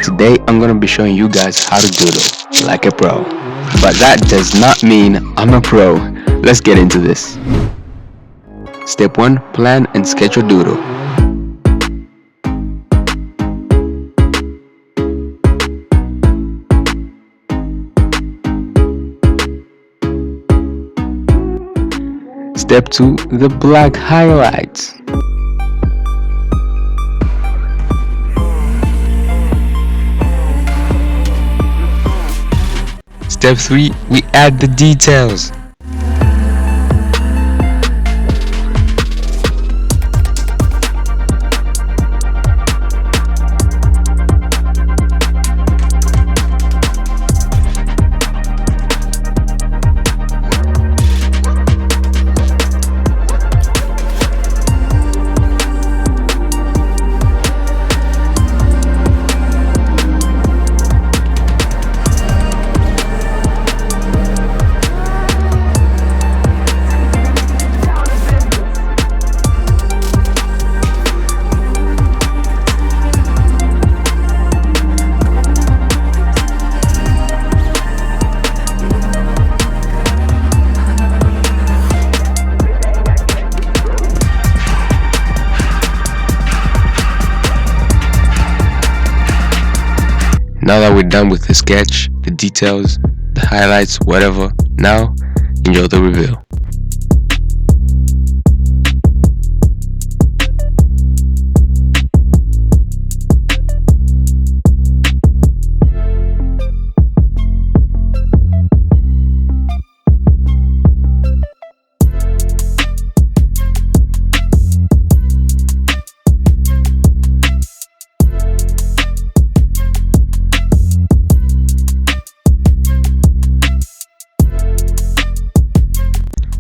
Today I'm gonna be showing you guys how to doodle like a pro. But that does not mean I'm a pro. Let's get into this. Step 1. Plan and sketch your doodle. Step 2. The black highlights. Step 3. We add the details. Now that we're done with the sketch, the details, the highlights, whatever, now enjoy the reveal.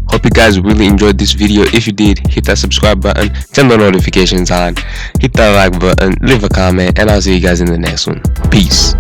Hope you guys really enjoyed this video. If you did, hit that subscribe button, turn the notifications on, hit that like button, leave a comment, and I'll see you guys in the next one. Peace.